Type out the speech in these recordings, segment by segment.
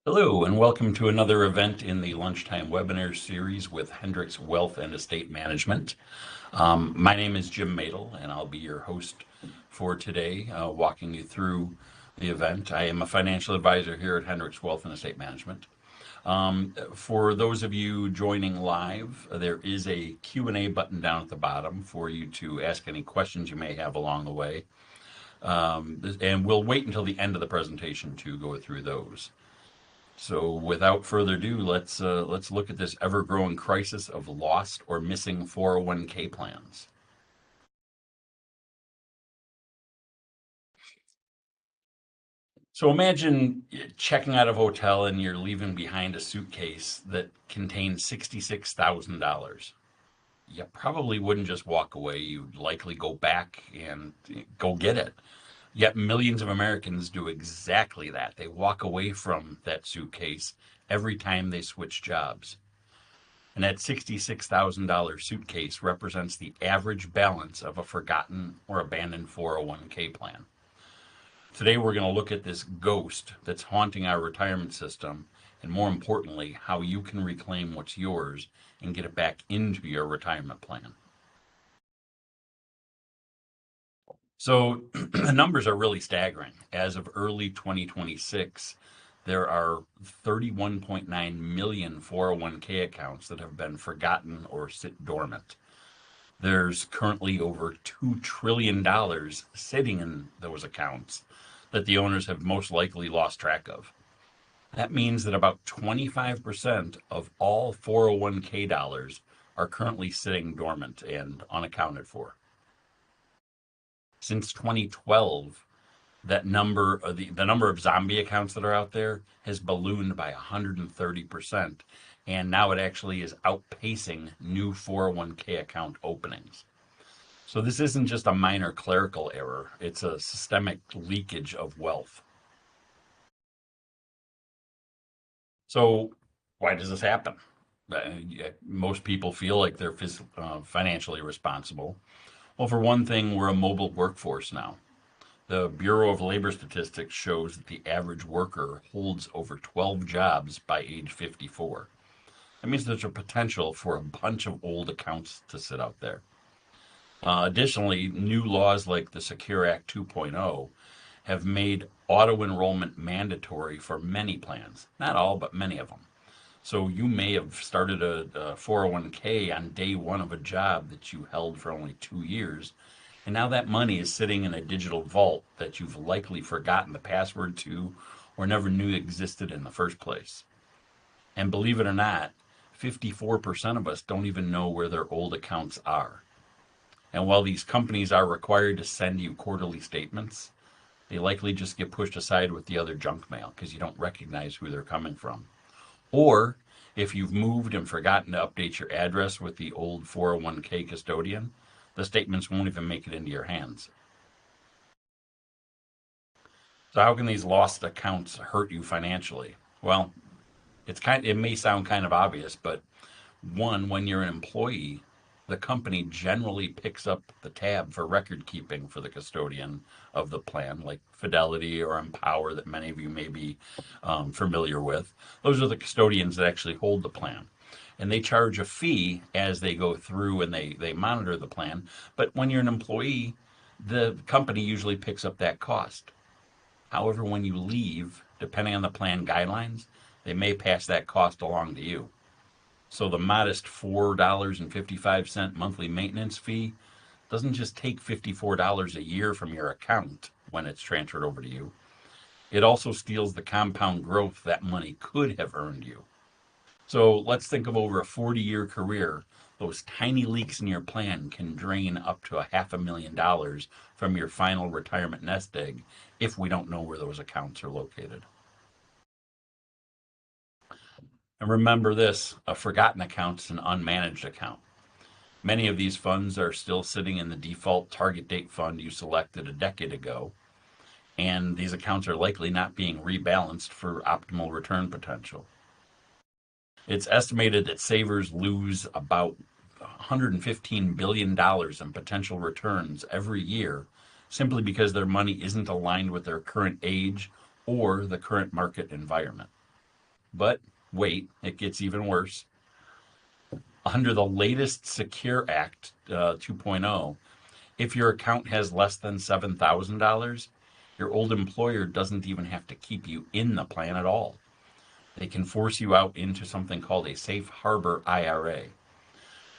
Hello, and welcome to another event in the Lunchtime Webinar Series with Hendricks Wealth and Estate Management. My name is Jim Madl, and I'll be your host for today, walking you through the event. I am a financial advisor here at Hendricks Wealth and Estate Management. For those of you joining live, there is a Q&A button down at the bottom for you to ask any questions you may have along the way. And we'll wait until the end of the presentation to go through those. So without further ado, let's look at this ever-growing crisis of lost or missing 401k plans. So imagine checking out of a hotel and you're leaving behind a suitcase that contains $66,000. You probably wouldn't just walk away. You'd likely go back and go get it. Yet millions of Americans do exactly that. They walk away from that suitcase every time they switch jobs. And that $66,000 suitcase represents the average balance of a forgotten or abandoned 401k plan. Today, we're going to look at this ghost that's haunting our retirement system, and more importantly, how you can reclaim what's yours and get it back into your retirement plan. So the numbers are really staggering. As of early 2026, there are 31.9 million 401k accounts that have been forgotten or sit dormant. There's currently over $2 trillion sitting in those accounts that the owners have most likely lost track of. That means that about 25% of all 401k dollars are currently sitting dormant and unaccounted for. Since 2012, that number, the number of zombie accounts that are out there has ballooned by 130%. And now it actually is outpacing new 401k account openings. So this isn't just a minor clerical error, it's a systemic leakage of wealth. So why does this happen? Most people feel like they're financially responsible. Well, for one thing, we're a mobile workforce now. The Bureau of Labor Statistics shows that the average worker holds over 12 jobs by age 54. That means there's a potential for a bunch of old accounts to sit out there. Additionally, new laws like the Secure Act 2.0 have made auto enrollment mandatory for many plans. Not all, but many of them. So you may have started a 401k on day one of a job that you held for only 2 years, and now that money is sitting in a digital vault that you've likely forgotten the password to or never knew existed in the first place. And believe it or not, 54% of us don't even know where their old accounts are. And while these companies are required to send you quarterly statements, they likely just get pushed aside with the other junk mail because you don't recognize who they're coming from. Or if you've moved and forgotten to update your address with the old 401k custodian, the statements won't even make it into your hands. So how can these lost accounts hurt you financially? Well, it may sound kind of obvious, but one, when you're an employee, the company generally picks up the tab for record keeping for the custodian of the plan, like Fidelity or Empower that many of you may be familiar with. Those are the custodians that actually hold the plan. And they charge a fee as they go through and they monitor the plan. But when you're an employee, the company usually picks up that cost. However, when you leave, depending on the plan guidelines, they may pass that cost along to you. So the modest $4.55 monthly maintenance fee doesn't just take $54 a year from your account when it's transferred over to you. It also steals the compound growth that money could have earned you. So let's think of over a 40-year career. Those tiny leaks in your plan can drain up to $500,000 from your final retirement nest egg if we don't know where those accounts are located. And remember this, a forgotten account is an unmanaged account. Many of these funds are still sitting in the default target date fund you selected a decade ago, and these accounts are likely not being rebalanced for optimal return potential. It's estimated that savers lose about $115 billion in potential returns every year simply because their money isn't aligned with their current age or the current market environment. But wait, it gets even worse. Under the latest Secure Act 2.0, if your account has less than $7,000, your old employer doesn't even have to keep you in the plan at all. They can force you out into something called a safe harbor IRA.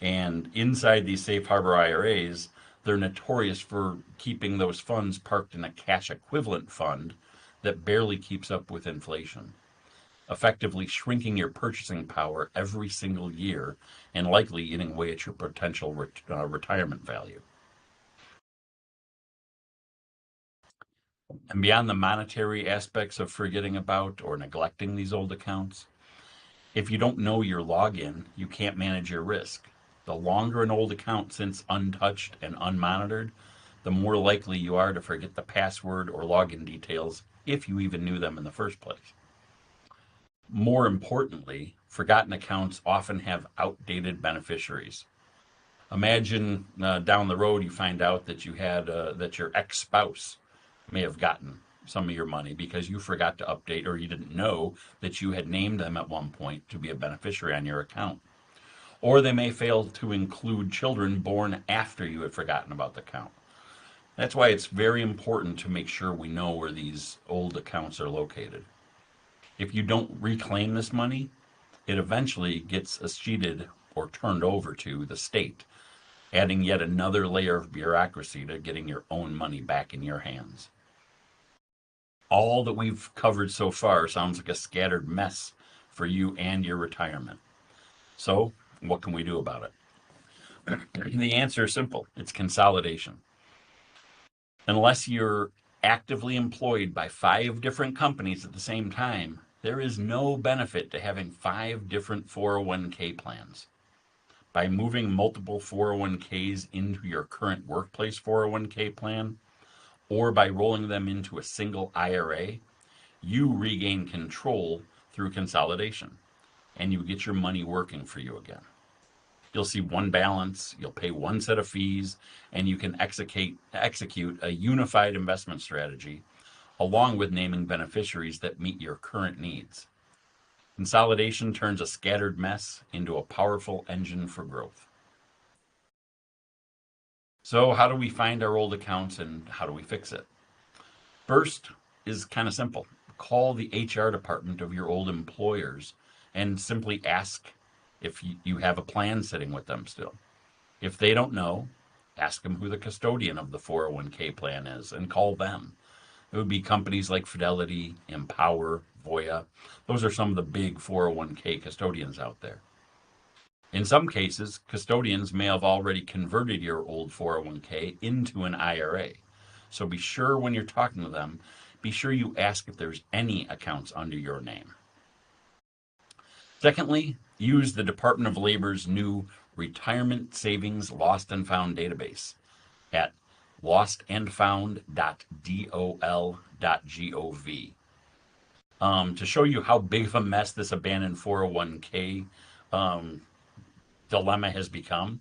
And inside these safe harbor IRAs, they're notorious for keeping those funds parked in a cash equivalent fund that barely keeps up with inflation, effectively shrinking your purchasing power every single year and likely eating away at your potential retirement value. And beyond the monetary aspects of forgetting about or neglecting these old accounts, if you don't know your login, you can't manage your risk. The longer an old account sits untouched and unmonitored, the more likely you are to forget the password or login details if you even knew them in the first place. More importantly, forgotten accounts often have outdated beneficiaries. Imagine down the road you find out that that your ex-spouse may have gotten some of your money because you forgot to update or you didn't know that you had named them at one point to be a beneficiary on your account. Or they may fail to include children born after you had forgotten about the account. That's why it's very important to make sure we know where these old accounts are located. If you don't reclaim this money, it eventually gets escheated or turned over to the state, adding yet another layer of bureaucracy to getting your own money back in your hands. All that we've covered so far sounds like a scattered mess for you and your retirement. So, what can we do about it? The answer is simple. It's consolidation. Unless you're actively employed by 5 different companies at the same time, there is no benefit to having 5 different 401k plans. By moving multiple 401ks into your current workplace 401k plan, or by rolling them into a single IRA, you regain control through consolidation, and you get your money working for you again. You'll see one balance, you'll pay one set of fees, and you can execute a unified investment strategy along with naming beneficiaries that meet your current needs. Consolidation turns a scattered mess into a powerful engine for growth. So, how do we find our old accounts and how do we fix it? First is kind of simple. Call the HR department of your old employers and simply ask if you have a plan sitting with them still. If they don't know, ask them who the custodian of the 401k plan is and call them. It would be companies like Fidelity, Empower, Voya. Those are some of the big 401k custodians out there. In some cases, custodians may have already converted your old 401k into an IRA. So be sure when you're talking to them, be sure you ask if there's any accounts under your name. Secondly, use the Department of Labor's new Retirement Savings Lost and Found database at lostandfound.dol.gov. To show you how big of a mess this abandoned 401k dilemma has become,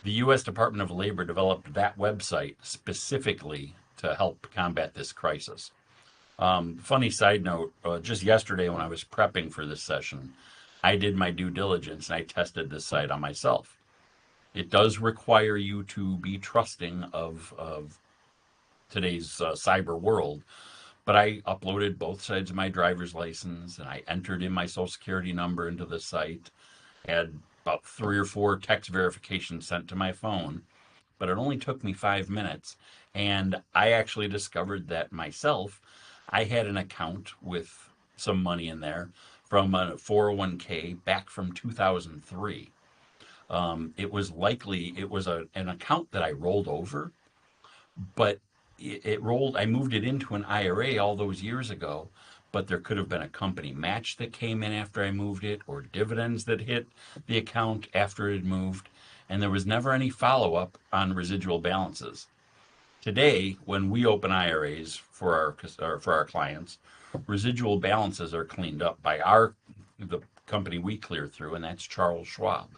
the U.S. Department of Labor developed that website specifically to help combat this crisis. Funny side note, just yesterday when I was prepping for this session, I did my due diligence and I tested this site on myself. It does require you to be trusting of today's cyber world, but I uploaded both sides of my driver's license and I entered in my social security number into the site, had about 3 or 4 text verifications sent to my phone, but it only took me 5 minutes. And I actually discovered that myself, I had an account with some money in there from a 401k back from 2003. It was an account that I rolled over, but I moved it into an IRA all those years ago, but there could have been a company match that came in after I moved it or dividends that hit the account after it had moved, and there was never any follow-up on residual balances. Today, when we open IRAs for our clients, residual balances are cleaned up by the company we clear through, and that's Charles Schwab.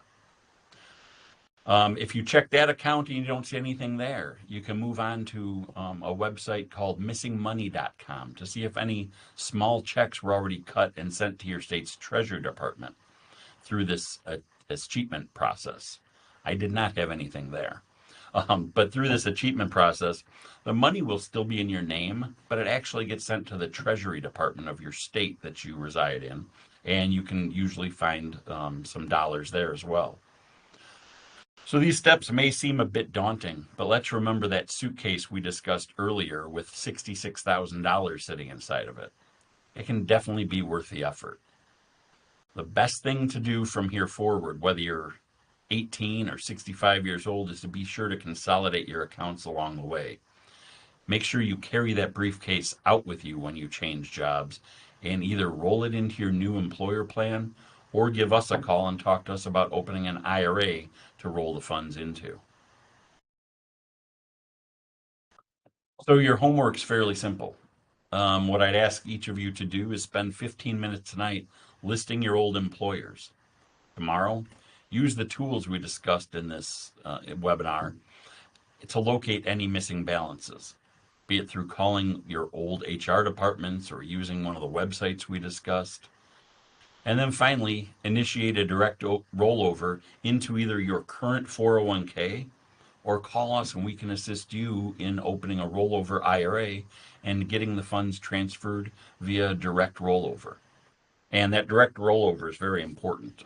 If you check that account and you don't see anything there, you can move on to a website called missingmoney.com to see if any small checks were already cut and sent to your state's Treasury Department through this achievement process. I did not have anything there. But through this achievement process, the money will still be in your name, but it actually gets sent to the Treasury Department of your state that you reside in, and you can usually find some dollars there as well. So these steps may seem a bit daunting, but let's remember that suitcase we discussed earlier with $66,000 sitting inside of it. It can definitely be worth the effort. The best thing to do from here forward, whether you're 18 or 65 years old, is to be sure to consolidate your accounts along the way. Make sure you carry that briefcase out with you when you change jobs and either roll it into your new employer plan or give us a call and talk to us about opening an IRA to roll the funds into. So your homework's fairly simple. What I'd ask each of you to do is spend 15 minutes tonight listing your old employers. Tomorrow, use the tools we discussed in this webinar to locate any missing balances, be it through calling your old HR departments or using one of the websites we discussed. And then finally, initiate a direct rollover into either your current 401k or call us and we can assist you in opening a rollover IRA and getting the funds transferred via direct rollover. And that direct rollover is very important.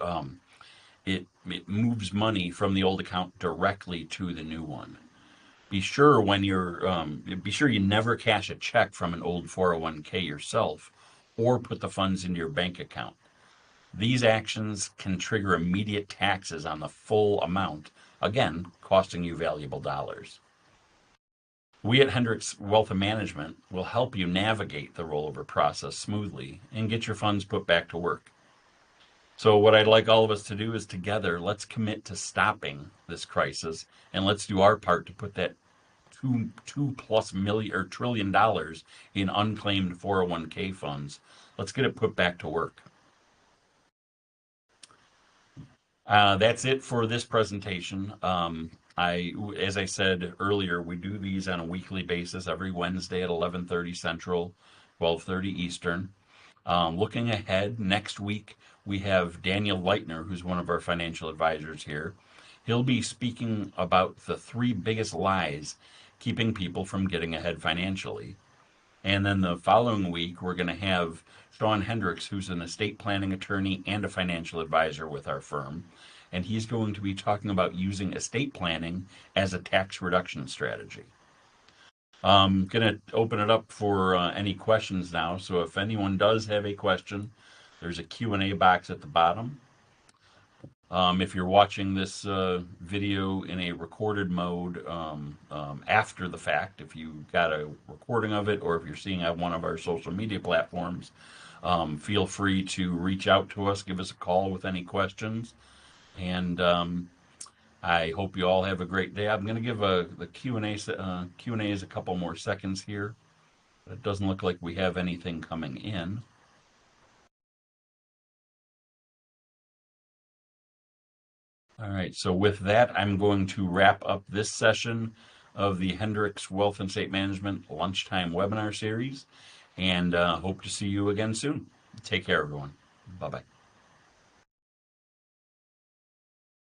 It moves money from the old account directly to the new one. Be sure you never cash a check from an old 401k yourself or put the funds into your bank account. These actions can trigger immediate taxes on the full amount, again, costing you valuable dollars. We at Hendricks Wealth Management will help you navigate the rollover process smoothly and get your funds put back to work. So what I'd like all of us to do is together, let's commit to stopping this crisis and let's do our part to put that $2+ trillion in unclaimed 401k funds. Let's get it put back to work. That's it for this presentation. As I said earlier, we do these on a weekly basis every Wednesday at 11:30 Central, 12:30 Eastern. Looking ahead, next week we have Daniel Leitner, who's one of our financial advisors here. He'll be speaking about the 3 biggest lies keeping people from getting ahead financially. And then the following week, we're going to have Sean Hendricks, who's an estate planning attorney and a financial advisor with our firm. And he's going to be talking about using estate planning as a tax reduction strategy. I'm going to open it up for any questions now. So if anyone does have a question, there's a Q&A box at the bottom. If you're watching this video in a recorded mode after the fact, if you got a recording of it, or if you're seeing it on one of our social media platforms, feel free to reach out to us, give us a call with any questions. And I hope you all have a great day. I'm going to give the Q&As a couple more seconds here. It doesn't look like we have anything coming in. All right, so with that, I'm going to wrap up this session of the Hendricks Wealth and Estate Management Lunchtime Webinar Series, and hope to see you again soon. Take care, everyone. Bye-bye.